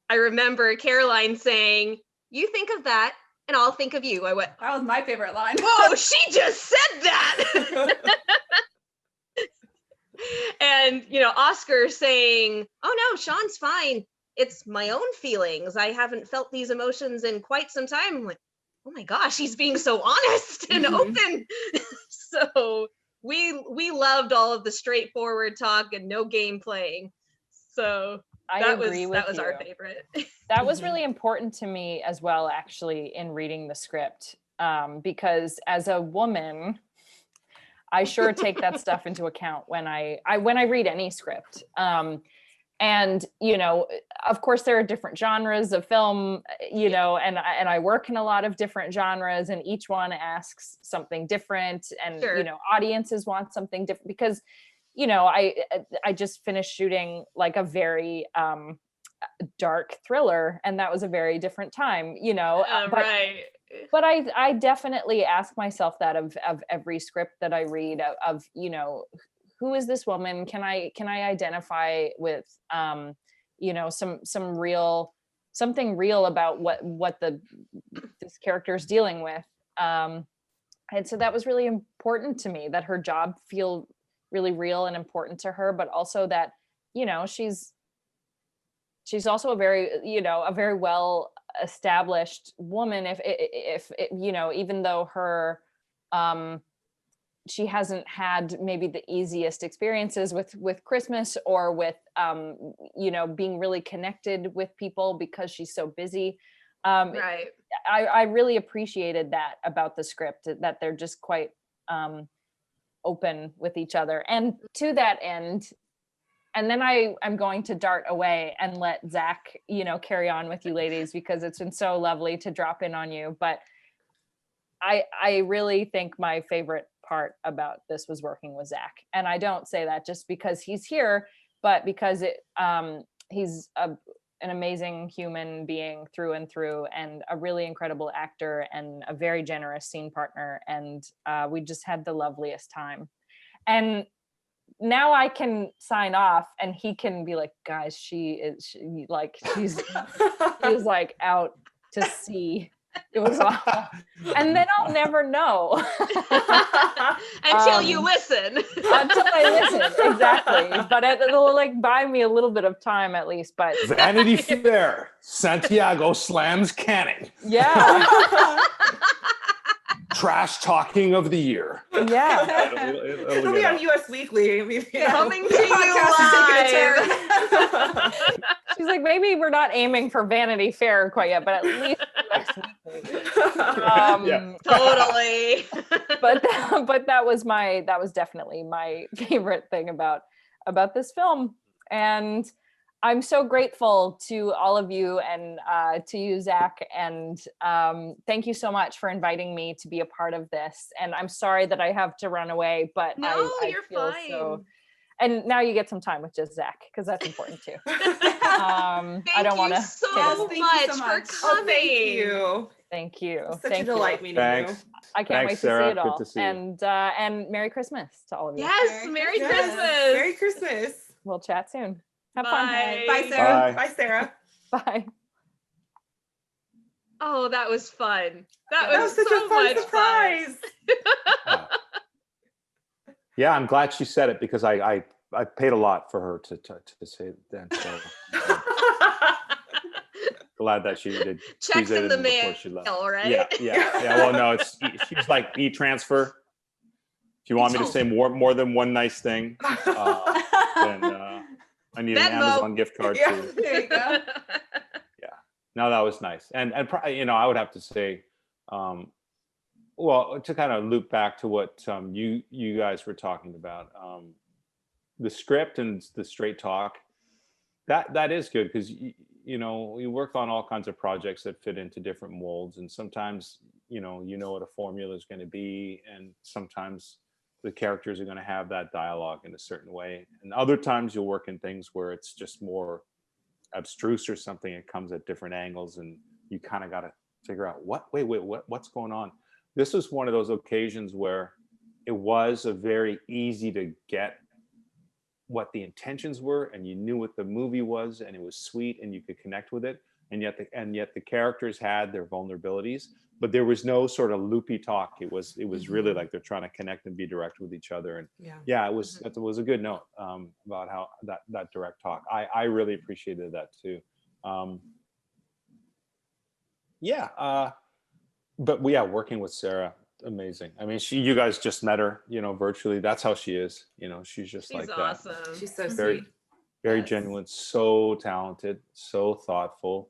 I remember Caroline saying, "You think of that and I'll think of you." I went,
that was my favorite line.
Whoa, she just said that. And, Oscar saying, "Oh no, Sean's fine. It's my own feelings. I haven't felt these emotions in quite some time." I'm like, oh my gosh, he's being so honest and open. So we loved all of the straightforward talk and no game playing. So that was our favorite.
That was really important to me as well, actually, in reading the script, because as a woman, I sure take that stuff into account when I read any script. And, you know, of course there are different genres of film, you know, and I work in a lot of different genres, and each one asks something different, and, you know, audiences want something different because, you know, I just finished shooting like a very dark thriller, and that was a very different time, you know, but I definitely ask myself that of every script that I read of, you know, who is this woman? Can I identify with, you know, something real about what this character is dealing with. And so that was really important to me, that her job feel really real and important to her, but also that, you know, she's also a very well established woman. If you know, even though her, she hasn't had maybe the easiest experiences with Christmas or with, you know, being really connected with people because she's so busy. I really appreciated that about the script, that they're just quite open with each other. And to that end, and then I'm going to dart away and let Zach, you know, carry on with you ladies, because it's been so lovely to drop in on you. But I really think my favorite part about this was working with Zach. And I don't say that just because he's here, but because he's an amazing human being through and through, and a really incredible actor, and a very generous scene partner. And we just had the loveliest time. And now I can sign off, and he can be like, guys, she's like out to sea. It was awful. And then I'll never know.
Until you listen.
Until I listen, exactly. But it'll like buy me a little bit of time at least. But
Vanity Fair, Santiago slams canning.
Yeah.
Trash talking of the year.
Yeah.
It'll be on US Weekly.
Coming to you live.
She's like, maybe we're not aiming for Vanity Fair quite yet, but at least US Weekly.
Totally.
But that was definitely my favorite thing about this film. And I'm so grateful to all of you, and to you, Zach, and thank you so much for inviting me to be a part of this. And I'm sorry that I have to run away, but
you're
feel
fine.
So. And now you get some time with just Zach, because that's important too. I don't want to.
Thank you so much for coming.
Oh, thank you.
Thank you.
Such a delight meeting you.
I can't wait to
Sarah.
see it all.
Good to see you.
And Merry Christmas to all of you.
Yes, Merry Christmas.
Merry Christmas.
We'll chat soon. Have
fun.
Bye, Sarah.
Bye.
Bye, Sarah.
Bye.
Oh, that was fun. That was
such
so
a fun
much
surprise.
Fun.
Yeah, I'm glad she said it, because I paid a lot for her to say that. So glad that she did.
Checks in the mail, right?
Yeah. Well, no, she's like e-transfer. If you want me to say more than one nice thing, then I need an Amazon gift card too.
There you go.
Yeah. No, that was nice. And you know, I would have to say, well, to kind of loop back to what you guys were talking about, the script and the straight talk, that is good, because you know, we work on all kinds of projects that fit into different molds, and sometimes you know what a formula is going to be, and sometimes the characters are going to have that dialogue in a certain way, and other times you'll work in things where it's just more abstruse or something. It comes at different angles, and you kind of got to figure out what's going on. This was one of those occasions where it was a very easy to get what the intentions were, and you knew what the movie was, and it was sweet, and you could connect with it, and yet the characters had their vulnerabilities, but there was no sort of loopy talk. It was really like they're trying to connect and be direct with each other. And it was a good note about how that direct talk. I really appreciated that too. But working with Sara, amazing. I mean, you guys just met her, you know, virtually. That's how she is. You know, she's like
awesome.
That. She's so
very,
sweet.
very genuine, so talented, so thoughtful.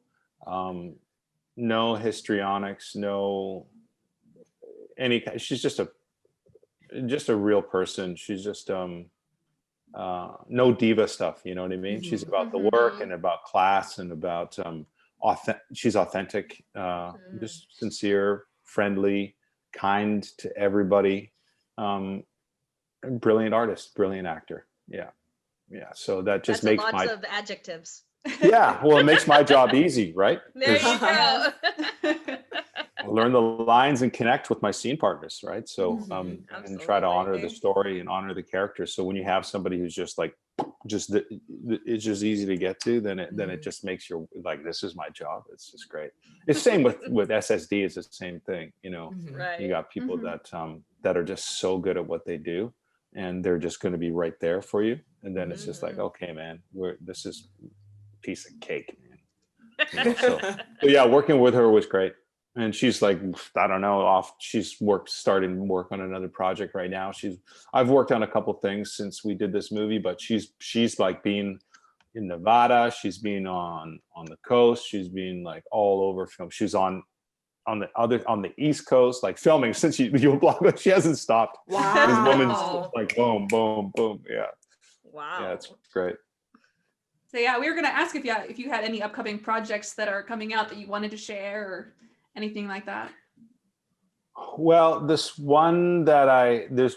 No histrionics, no any. She's just a real person. She's just no diva stuff. You know what I mean? She's about the work and about class and about she's authentic, just sincere, friendly, kind to everybody. Brilliant artist, brilliant actor. Yeah. So that just makes
lots of adjectives.
Yeah, well, it makes my job easy, right?
There you go.
I learn the lines and connect with my scene partners, right? So and try to honor the story and honor the characters. So when you have somebody who's just like it's just easy to get to, then it just makes you like, this is my job. It's just great. It's same with SSD. It's the same thing, you know.
Right.
You got people that are just so good at what they do, and they're just going to be right there for you. And then it's just like, okay, man, this is a piece of cake, man. You know, so yeah, working with her was great. And she's like, I don't know, she's starting work on another project right now. I've worked on a couple things since we did this movie, but she's like been in Nevada. She's been on the coast. She's been like all over film. She's on the East Coast, like filming since you blog. She hasn't stopped.
Wow.
This woman's just like boom, boom, boom. Yeah.
Wow.
Yeah, it's great.
So yeah, we were gonna ask if you had any upcoming projects that are coming out that you wanted to share or anything like that.
Well, there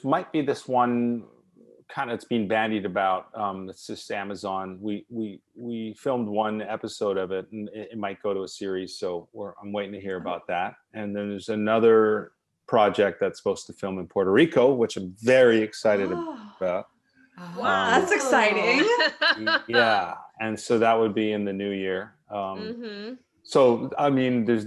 might be this one kind of, it's been bandied about. It's just Amazon. We filmed one episode of it, and it might go to a series. So I'm waiting to hear about that. And then there's another project that's supposed to film in Puerto Rico, which I'm very excited about.
Wow, that's exciting.
Yeah, and so that would be in the new year. So I mean, there's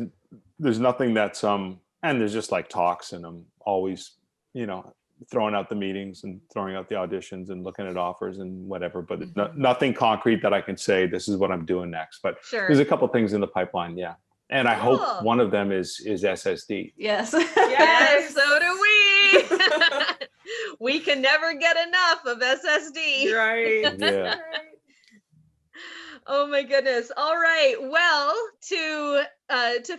nothing that's and there's just like talks, and I'm always, you know, throwing out the meetings and throwing out the auditions and looking at offers and whatever, but nothing concrete that I can say this is what I'm doing next. But there's a couple things in the pipeline, yeah. And I hope one of them is SSD.
Yes.
Yes, so do we. We can never get enough of SSD.
Right.
Yeah.
Oh my goodness. All right. Well, to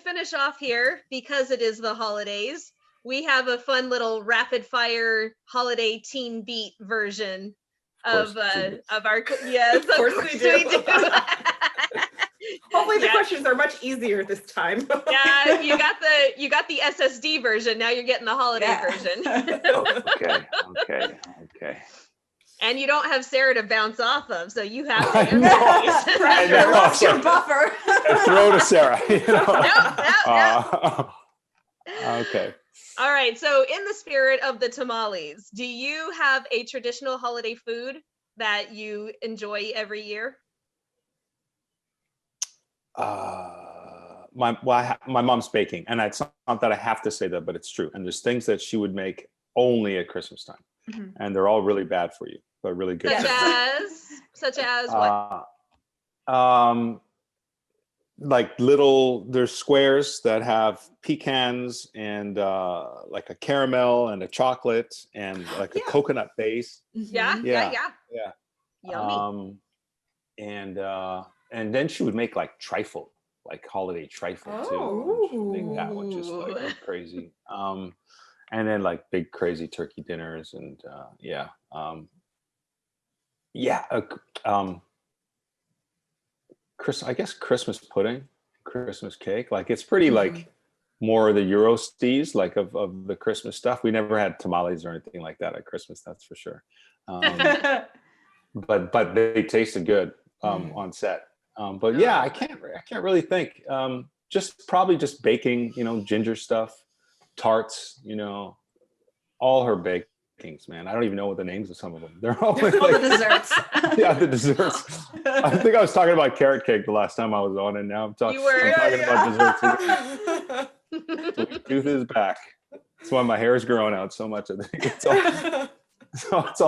finish off here, because it is the holidays, we have a fun little rapid fire holiday teen beat version of our yes, of course we do.
Hopefully the questions are much easier this time.
Yeah, you got the SSD version. Now you're getting the holiday version.
Okay.
And you don't have Sara to bounce off of, so you have
I
to
know.
What's your buffer?
Throw to Sara. You know?
Nope.
Okay.
All right. So in the spirit of the tamales, do you have a traditional holiday food that you enjoy every year?
My mom's baking, and it's not that I have to say that, but it's true. And there's things that she would make only at Christmas time, and they're all really bad for you, but really good.
Such as what?
Like there's squares that have pecans and like a caramel and a chocolate and like a coconut base.
Yeah. Yummy.
And then she would make like trifle, like holiday trifle too. She'd make that one just like crazy. And then like big crazy turkey dinners and I guess Christmas pudding, Christmas cake. Like it's pretty like more of the Euro steez, like of the Christmas stuff. We never had tamales or anything like that at Christmas, that's for sure. But they tasted good on set. But yeah, I can't really think. Just baking, you know, ginger stuff, tarts, you know, all her bakings, man. I don't even know what the names of some of them. They're all like,
the desserts.
Yeah, the desserts. I think I was talking about carrot cake the last time I was on, and now I'm talking about desserts. Tooth is back. That's why my hair is growing out so much. I think it's all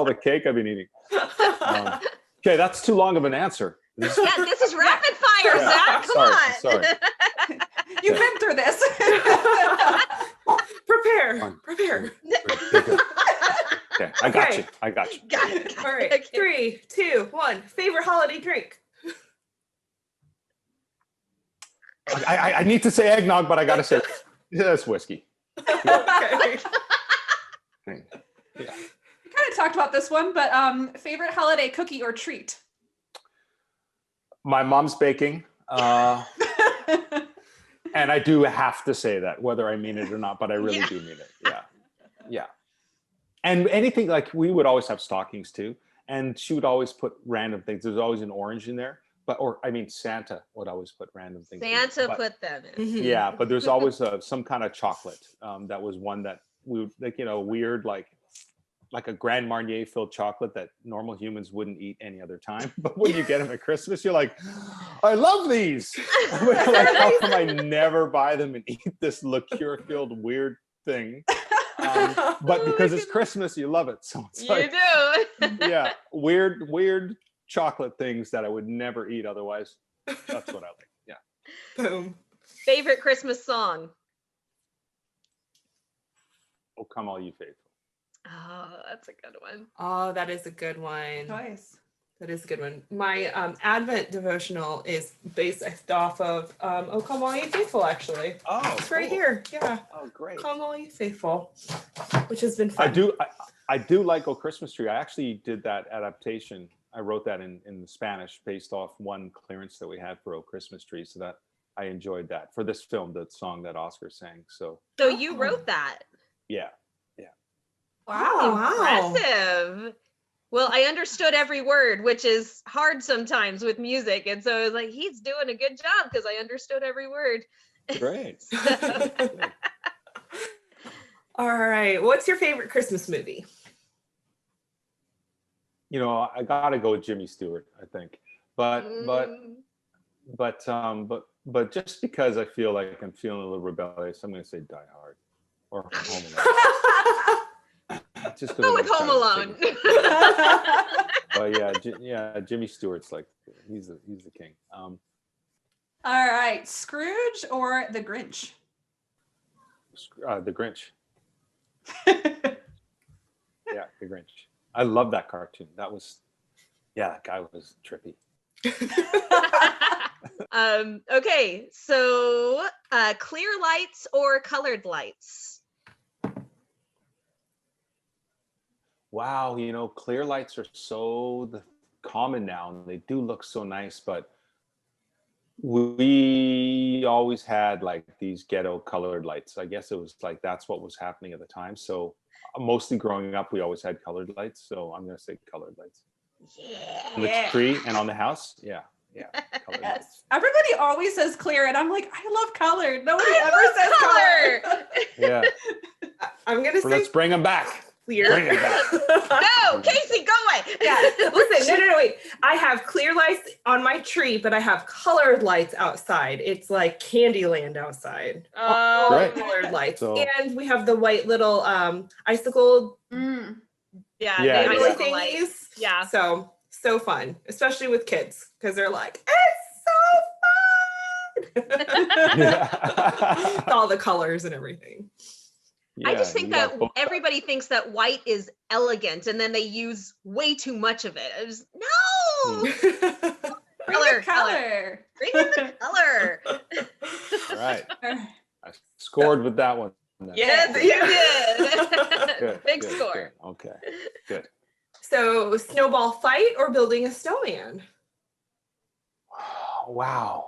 the cake I've been eating. Okay, that's too long of an answer.
This is rapid fire, Zach. Come on.
Sorry.
You've been through this.
Prepare.
Okay, I got you.
Got it.
All right. Okay. 3, 2, 1. Favorite holiday drink?
I need to say eggnog, but I gotta say it's whiskey.
Okay. You kind of talked about this one, but favorite holiday cookie or treat?
My mom's baking. And I do have to say that, whether I mean it or not, but I really do mean it. Yeah. Yeah. And anything, like, we would always have stockings too. And she would always put random things. There's always an orange in there. Santa would always put random things.
Santa put them in.
Yeah, but there's always some kind of chocolate. That was one that we would, like, weird, like a Grand Marnier filled chocolate that normal humans wouldn't eat any other time. But when you get them at Christmas, you're like, I love these. Like, how come I never buy them and eat this liqueur filled weird thing? But because it's Christmas, you love it. So it's like,
do.
Yeah, weird chocolate things that I would never eat otherwise. That's what I like. Yeah.
Boom.
Favorite Christmas song?
Oh, come all you faithful.
Oh, that's a good one.
Oh, that is a good one.
Nice.
That is a good one. My Advent devotional is based off of Oh Come All Ye Faithful, actually.
Oh,
it's right here. Yeah.
Oh, great.
Come All Ye Faithful, which has been fun.
I do like Oh Christmas Tree. I actually did that adaptation. I wrote that in Spanish based off one clearance that we had for Oh Christmas Tree. So that I enjoyed that for this film, the song that Oscar sang. So
you wrote that?
Yeah.
Wow.
Impressive. Well, I understood every word, which is hard sometimes with music. And so I was like, he's doing a good job because I understood every word.
Great.
All right. What's your favorite Christmas movie?
I gotta go with Jimmy Stewart, I think. But just because I feel like I'm feeling a little rebellious, I'm gonna say Die Hard or Home Alone. Just
go with Home Alone.
But Jimmy Stewart's like, he's the king.
All right, Scrooge or The Grinch?
The Grinch. Yeah, The Grinch. I love that cartoon. That guy was trippy.
Okay, so clear lights or colored lights?
Wow, clear lights are so common now, and they do look so nice, but we always had like these ghetto colored lights. I guess it was like that's what was happening at the time. So mostly growing up, we always had colored lights. So I'm gonna say colored lights.
Yeah.
On the tree and on the house. Yeah. Colored lights.
Everybody always says clear, and I'm like, I love colored. Nobody ever says color.
Yeah.
I'm gonna say.
Let's bring them back.
Clear.
Bring them back.
No, Kaycee, go away.
Yeah. Listen, no, wait. I have clear lights on my tree, but I have colored lights outside. It's like Candyland outside.
Oh,
right.
Colored lights.
So,
and we have the white little icicle.
Yeah.
Icicle
lights.
thingies.
Yeah.
So fun, especially with kids, because they're like, it's so fun. All the colors and everything.
yeah,
I just think that everybody thinks that white is elegant, and then they use way too much of it. No. color. Bring in the color.
All right. I scored with that one.
Yes, you did.
Good,
Big
good,
score.
Good. Okay, good.
So, snowball fight or building a snowman?
Wow.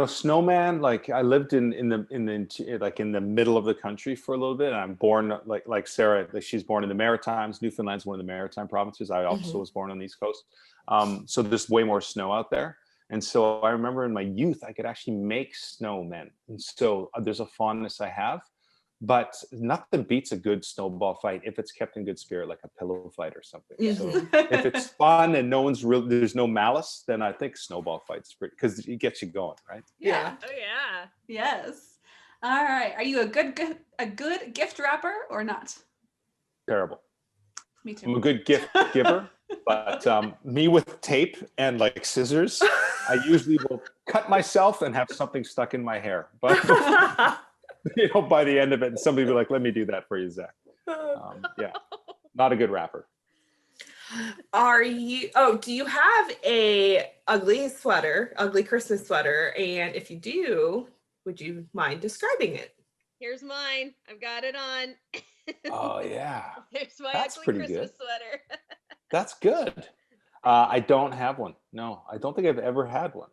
Snowman, like I lived in the middle of the country for a little bit, and I'm born like Sara, like she's born in the Maritimes. Newfoundland's one of the maritime provinces. I also was born on the East Coast. So there's way more snow out there. And so I remember in my youth, I could actually make snowmen. And so there's a fondness I have. But nothing beats a good snowball fight if it's kept in good spirit, like a pillow fight or something. So if it's fun and there's no malice, then I think snowball fights pretty, because it gets you going, right?
Yeah.
Oh yeah.
Yes. All right. Are you a good gift wrapper or not?
Terrible.
Me too.
I'm a good gift giver, but me with tape and like scissors, I usually will cut myself and have something stuck in my hair. But by the end of it, and somebody will be like, let me do that for you, Zach. Yeah, not a good rapper.
Do you have a ugly Christmas sweater? And if you do, would you mind describing it?
Here's mine. I've got it on.
Oh yeah.
There's my
That's
ugly
pretty
Christmas
good.
sweater.
That's good. I don't have one. No, I don't think I've ever had one.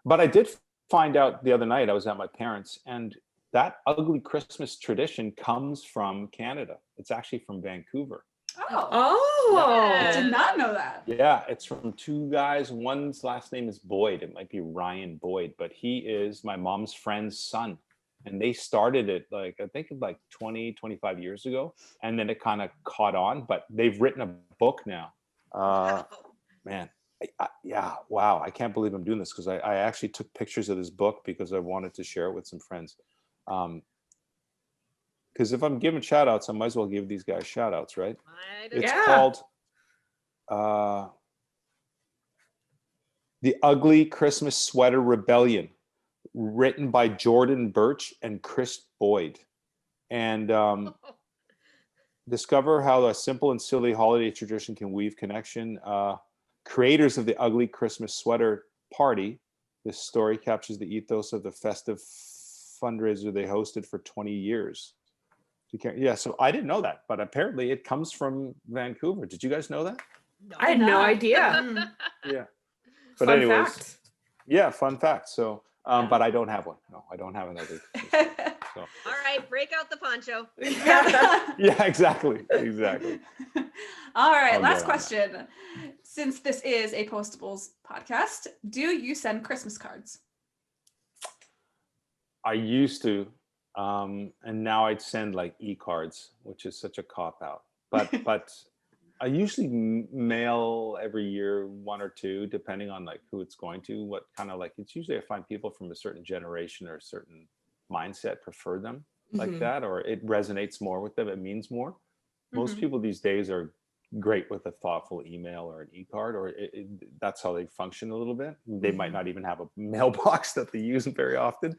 But I did find out the other night, I was at my parents', and that ugly Christmas tradition comes from Canada. It's actually from Vancouver.
I did not know that.
Yeah, it's from two guys. One's last name is Boyd. It might be Ryan Boyd, but he is my mom's friend's son. And they started it like, I think like 20, 25 years ago. And then it kind of caught on, but they've written a book now. Man, wow. I can't believe I'm doing this because I actually took pictures of this book because I wanted to share it with some friends. Because if I'm giving shout outs, I might as well give these guys shout outs, right? It's called The Ugly Christmas Sweater Rebellion, written by Jordan Birch and Chris Boyd. And discover how a simple and silly holiday tradition can weave connection. Creators of the Ugly Christmas Sweater Party, this story captures the ethos of the festive fundraiser they hosted for 20 years. Yeah, so I didn't know that, but apparently it comes from Vancouver. Did you guys know that?
No, I had no idea.
Yeah.
But fun anyways, fact.
Yeah, fun fact. So, but I don't have one. No, I don't have another. So.
All right, break out the poncho.
Yeah, exactly.
All right, last question. Since this is a Postables podcast, do you send Christmas cards?
I used to. And now I'd send like e-cards, which is such a cop-out. But I usually mail every year 1 or 2, depending on like who it's going to. What kind of like, it's usually I find people from a certain generation or a certain mindset prefer them like that, or it resonates more with them. It means more. Most people these days are great with a thoughtful email or an e-card, or that's how they function a little bit. They might not even have a mailbox that they use very often.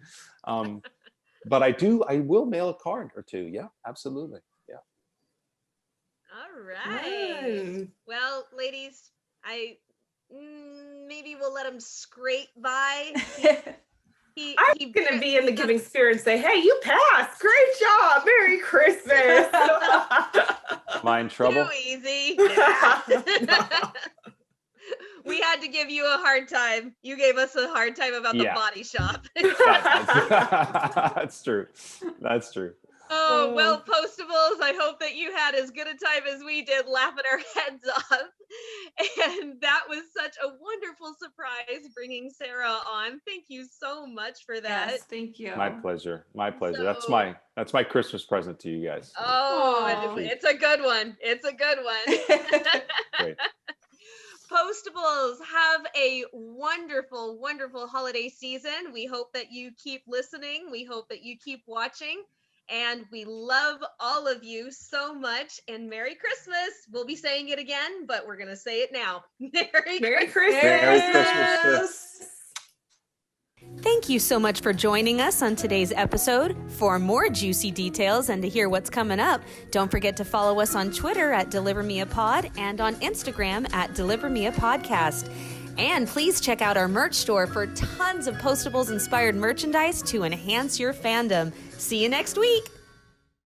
But I will mail a card or 2. Yeah, absolutely. Yeah.
All right. Well, ladies, maybe we'll let him scrape by.
I'm going to be in the giving spirit and say, hey, you passed. Great job. Merry Christmas.
Am I in trouble?
Too easy. Yeah. We had to give you a hard time. You gave us a hard time about the body shop.
That's true. That's true.
Oh, well, Postables, I hope that you had as good a time as we did laughing our heads off. And that was such a wonderful surprise bringing Sara on. Thank you so much for that.
Yes, thank you.
My pleasure. So, that's my Christmas present to you guys.
Oh, it's a good one. It's a good one.
Great.
Postables, have a wonderful, wonderful holiday season. We hope that you keep listening. We hope that you keep watching. And we love all of you so much. And Merry Christmas. We'll be saying it again, but we're going to say it now. Merry Christmas.
Merry Christmas.
Thank you so much for joining us on today's episode. For more juicy details and to hear what's coming up, don't forget to follow us on Twitter at DeliverMeAPod and on Instagram at DeliverMeAPodcast. And please check out our merch store for tons of Postables-inspired merchandise to enhance your fandom. See you next week.